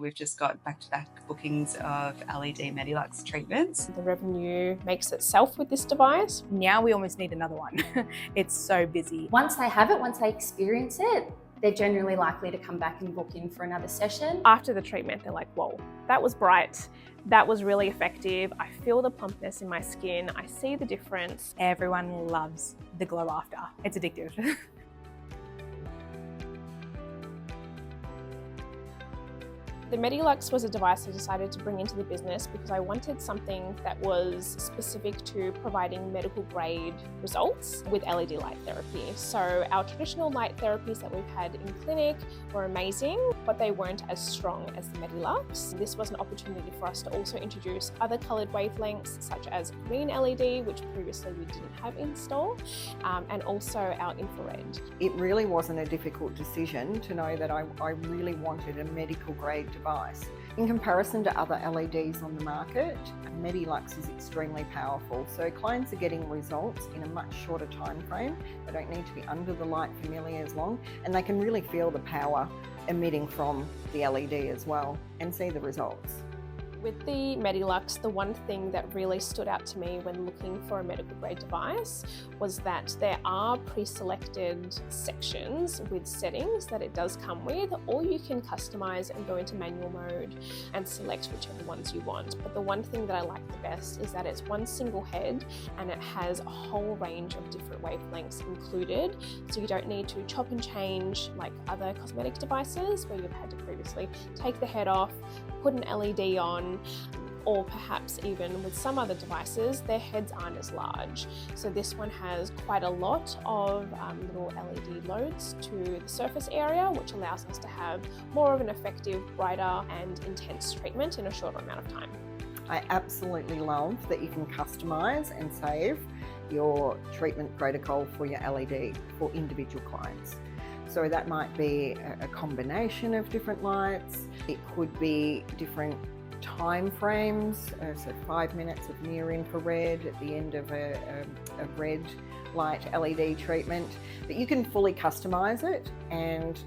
we've just got back-to-back bookings of LED MediLUX treatments. The revenue makes itself with this device. Now we almost need another one. It's so busy. Once they have it, once they experience it, they're generally likely to come back and book in for another session. After the treatment, they're like, whoa, that was bright. That was really effective. I feel the plumpness in my skin. I see the difference. Everyone loves the glow after. It's addictive. The MediLUX was a device I decided to bring into the business because I wanted something that was specific to providing medical grade results with LED light therapy. So our traditional light therapies that we've had in clinic were amazing, but they weren't as strong as the MediLUX. This was an opportunity for us to also introduce other coloured wavelengths such as green LED, which previously we didn't have in store, and also our infrared. It really wasn't a difficult decision to know that I really wanted a medical grade device. In comparison to other LEDs on the market, MediLUX is extremely powerful. So clients are getting results in a much shorter time frame. They don't need to be under the light for nearly as long, and they can really feel the power emitting from the LED as well and see the results. With the MediLUX, the one thing that really stood out to me when looking for a medical grade device was that there are pre-selected sections with settings that it does come with, or you can customize and go into manual mode and select whichever ones you want. But the one thing that I like the best is that it's one single head and it has a whole range of different wavelengths included. So you don't need to chop and change like other cosmetic devices where you've had to previously take the head off, put an LED on, or perhaps even with some other devices, their heads aren't as large. So this one has quite a lot of little LED loads to the surface area, which allows us to have more of an effective, brighter and intense treatment in a shorter amount of time. I absolutely love that you can customise and save your treatment protocol for your LED for individual clients. So that might be a combination of different lights. It could be different time frames, so 5 minutes of near infrared at the end of a red light LED treatment. But you can fully customise it, and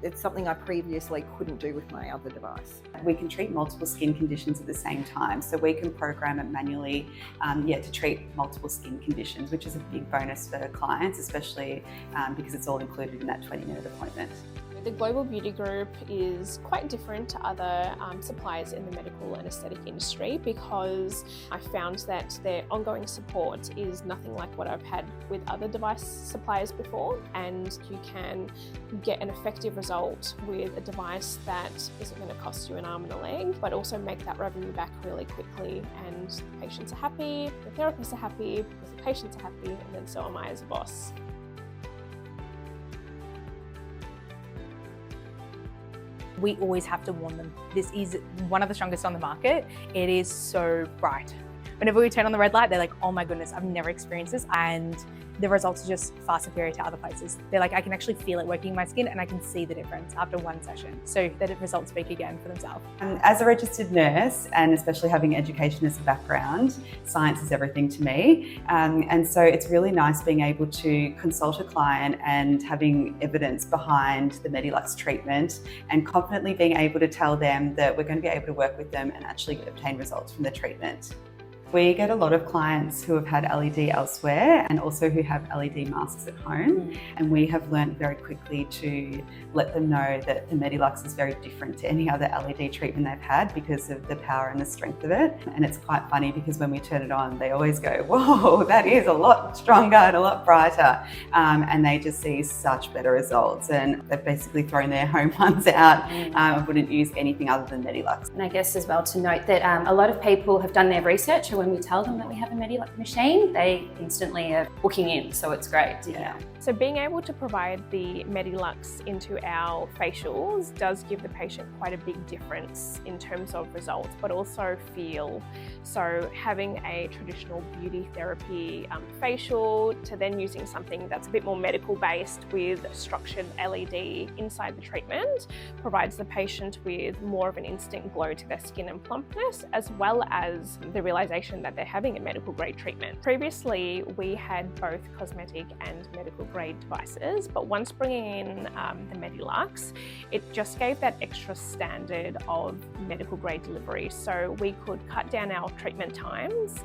it's something I previously couldn't do with my other device. We can treat multiple skin conditions at the same time, so we can program it manually to treat multiple skin conditions, which is a big bonus for clients, especially because it's all included in that 20-minute appointment. The Global Beauty Group is quite different to other suppliers in the medical and aesthetic industry because I found that their ongoing support is nothing like what I've had with other device suppliers before, and you can get an effective result with a device that isn't going to cost you an arm and a leg, but also make that revenue back really quickly, and patients are happy, the therapists are happy, because the patients are happy, and then so am I as a boss. We always have to warn them. This is one of the strongest on the market. It is so bright. Whenever we turn on the red light, they're like, oh my goodness, I've never experienced this. And the results are just far superior to other places. They're like, I can actually feel it working in my skin and I can see the difference after one session. So the results speak again for themselves. As a registered nurse, and especially having education as a background, science is everything to me. And so it's really nice being able to consult a client and having evidence behind the MediLUX treatment and confidently being able to tell them that we're going to be able to work with them and actually obtain results from the treatment. We get a lot of clients who have had LED elsewhere and also who have LED masks at home. And we have learned very quickly to let them know that the MediLUX is very different to any other LED treatment they've had because of the power and the strength of it. And it's quite funny because when we turn it on, they always go, whoa, that is a lot stronger and a lot brighter. And they just see such better results. And they've basically thrown their home ones out and wouldn't use anything other than MediLUX. And I guess as well to note that a lot of people have done their research, and when we tell them that we have a MediLUX machine, they instantly are booking in, so it's great. Yeah. So being able to provide the MediLUX into our facials does give the patient quite a big difference in terms of results, but also feel. So having a traditional beauty therapy facial to then using something that's a bit more medical based with structured LED inside the treatment provides the patient with more of an instant glow to their skin and plumpness, as well as the realization confirmation that they're having a medical grade treatment. Previously, we had both cosmetic and medical grade devices, but once bringing in the MediLUX, it just gave that extra standard of medical grade delivery. So we could cut down our treatment times,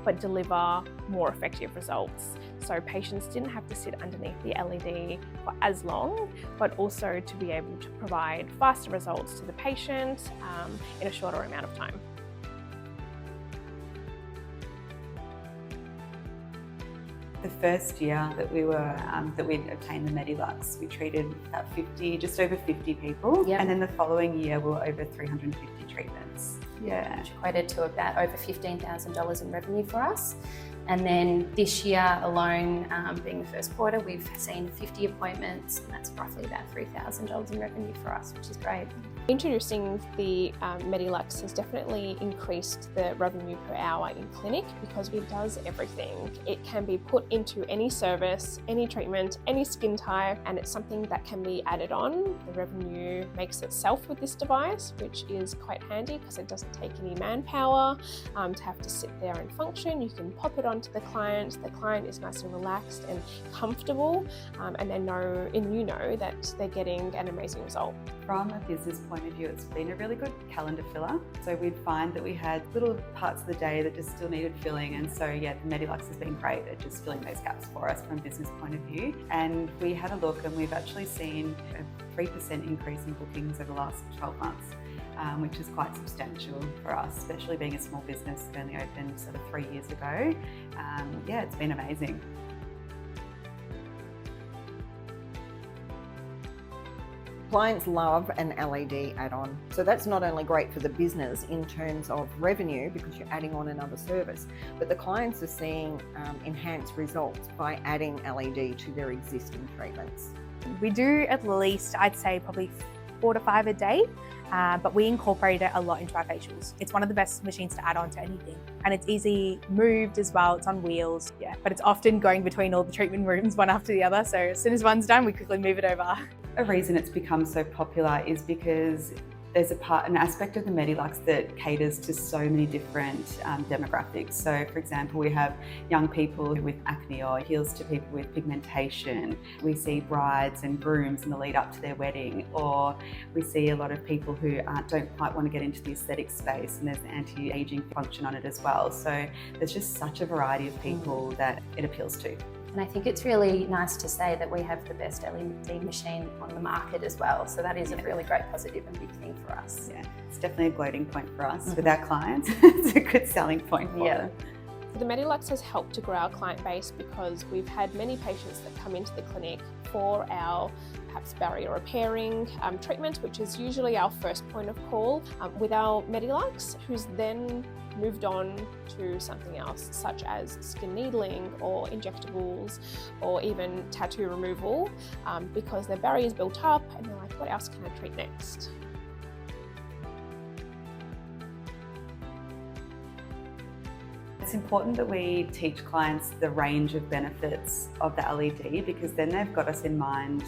but deliver more effective results. So patients didn't have to sit underneath the LED for as long, but also to be able to provide faster results to the patient in a shorter amount of time. The first year that we were that we'd obtained the MediLUX, we treated about just over 50 people, Yep. and then the following year we were over 350 treatments. Yeah. Which equated to about over $15,000 in revenue for us. And then this year alone, being the first quarter, we've seen 50 appointments, and that's roughly about $3,000 in revenue for us, which is great. Introducing the MediLUX has definitely increased the revenue per hour in clinic because it does everything. It can be put into any service, any treatment, any skin type, and it's something that can be added on. The revenue makes itself with this device, which is quite handy because it doesn't take any manpower to have to sit there and function. You can pop it onto the client is nice and relaxed and comfortable, and you know that they're getting an amazing result. From a business point of view, it's been a really good calendar filler. So we'd find that we had little parts of the day that just still needed filling, and so yeah, the MediLUX has been great at just filling those gaps for us from a business point of view. And we had a look, and we've actually seen a 3% increase in bookings over the last 12 months. Which is quite substantial for us, especially being a small business that only opened sort of 3 years ago. Yeah, it's been amazing. Clients love an LED add-on. So that's not only great for the business in terms of revenue because you're adding on another service, but the clients are seeing enhanced results by adding LED to their existing treatments. We do at least, I'd say probably 4 to 5 a day, but we incorporate it a lot into our facials. It's one of the best machines to add on to anything. And it's easy moved as well, it's on wheels, yeah. But it's often going between all the treatment rooms one after the other. So as soon as one's done, we quickly move it over. A reason it's become so popular is because there's an aspect of the MediLUX that caters to so many different demographics. So for example, we have young people with acne, or appeals to people with pigmentation. We see brides and grooms in the lead up to their wedding, or we see a lot of people who don't quite want to get into the aesthetic space, and there's anti-aging function on it as well. So there's just such a variety of people that it appeals to. And I think it's really nice to say that we have the best LED machine on the market as well. So that is a really great positive and big thing for us. Yeah, it's definitely a gloating point for us with our clients. It's a good selling point for them. The MediLUX has helped to grow our client base because we've had many patients that come into the clinic for our perhaps barrier repairing treatment, which is usually our first point of call with our MediLUX, who's then moved on to something else, such as skin needling or injectables or even tattoo removal, because their barrier's built up and they're like, what else can I treat next? It's important that we teach clients the range of benefits of the LED, because then they've got us in mind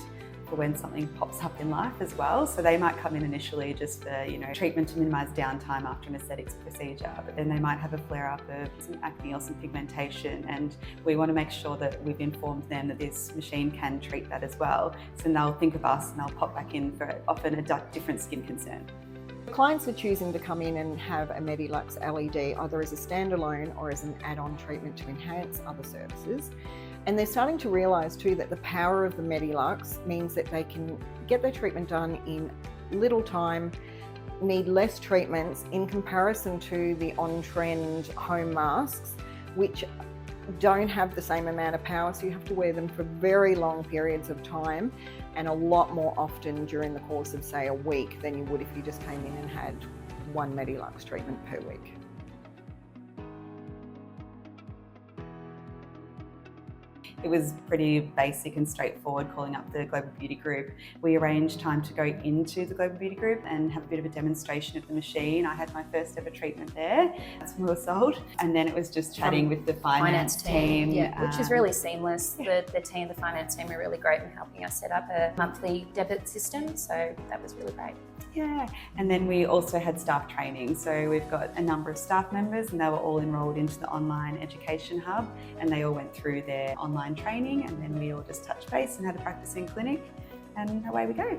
for when something pops up in life as well. So they might come in initially just for, treatment to minimise downtime after an aesthetics procedure, but then they might have a flare-up of some acne or some pigmentation, and we want to make sure that we've informed them that this machine can treat that as well. So then they'll think of us and they'll pop back in for often a different skin concern. Clients are choosing to come in and have a MediLUX LED either as a standalone or as an add-on treatment to enhance other services. And they're starting to realise too that the power of the MediLUX means that they can get their treatment done in little time, need less treatments in comparison to the on-trend home masks, which don't have the same amount of power, so you have to wear them for very long periods of time and a lot more often during the course of, say, a week than you would if you just came in and had one MediLUX treatment per week. It was pretty basic and straightforward calling up the Global Beauty Group. We arranged time to go into the Global Beauty Group and have a bit of a demonstration of the machine. I had my first ever treatment there. That's when we were sold. And then it was just chatting with the finance team. Yeah, which is really seamless. The finance team are really great in helping us set up a monthly debit system. So that was really great. Yeah, and then we also had staff training. So we've got a number of staff members and they were all enrolled into the online education hub, and they all went through their online training, and then we all just touched base and had a practice in clinic, and away we go.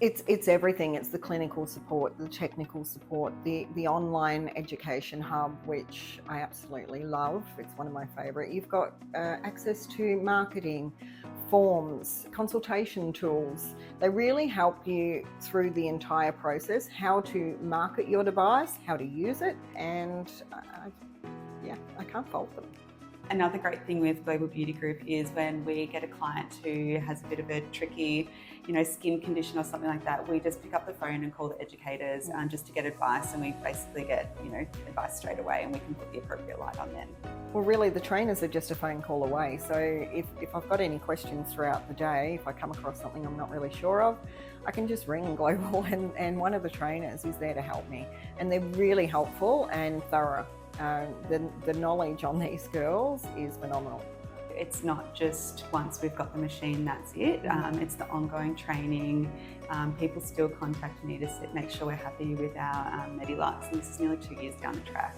It's everything. It's the clinical support, the technical support, the online education hub, which I absolutely love. It's one of my favourite. You've got access to marketing, forms, consultation tools. They really help you through the entire process, how to market your device, how to use it, and I can't fault them. Another great thing with Global Beauty Group is when we get a client who has a bit of a tricky, skin condition or something like that, we just pick up the phone and call the educators just to get advice, and we basically get, advice straight away, and we can put the appropriate light on then. Well, really, the trainers are just a phone call away. So if I've got any questions throughout the day, if I come across something I'm not really sure of, I can just ring Global and one of the trainers is there to help me. And they're really helpful and thorough. The knowledge on these girls is phenomenal. It's not just once we've got the machine, that's it. It's the ongoing training. People still contact me to make sure we're happy with our MediLUX, and this is nearly 2 years down the track.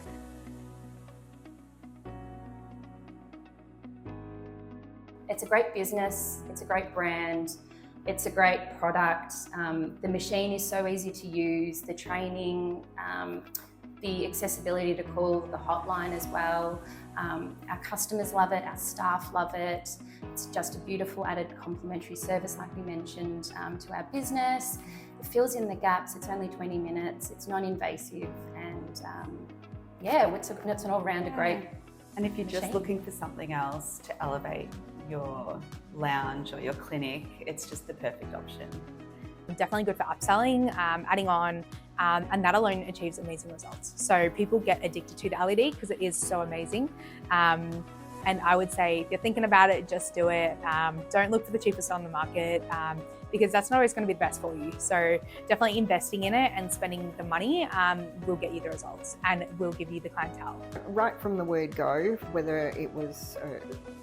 It's a great business, it's a great brand, it's a great product. The machine is so easy to use, the training, the accessibility to call the hotline as well. Our customers love it, our staff love it. It's just a beautiful added complimentary service, like we mentioned, to our business. It fills in the gaps, it's only 20 minutes, it's non-invasive, and it's an all-rounder great. And if you're just machine. looking for something else to elevate your lounge or your clinic, it's just the perfect option. Definitely good for upselling, adding on, and that alone achieves amazing results. So people get addicted to the LED because it is so amazing. And I would say if you're thinking about it, just do it. Don't look for the cheapest on the market because that's not always going to be the best for you. So definitely investing in it and spending the money will get you the results and will give you the clientele. Right from the word go, whether it was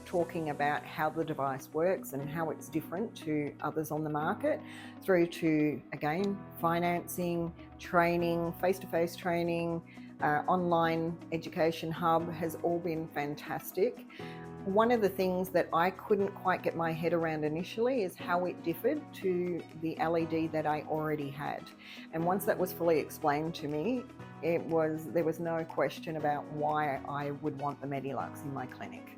talking about how the device works and how it's different to others on the market, through to, again, financing, training, face-to-face training, online education hub has all been fantastic. One of the things that I couldn't quite get my head around initially is how it differed to the LED that I already had. And once that was fully explained to me, there was no question about why I would want the MediLUX in my clinic.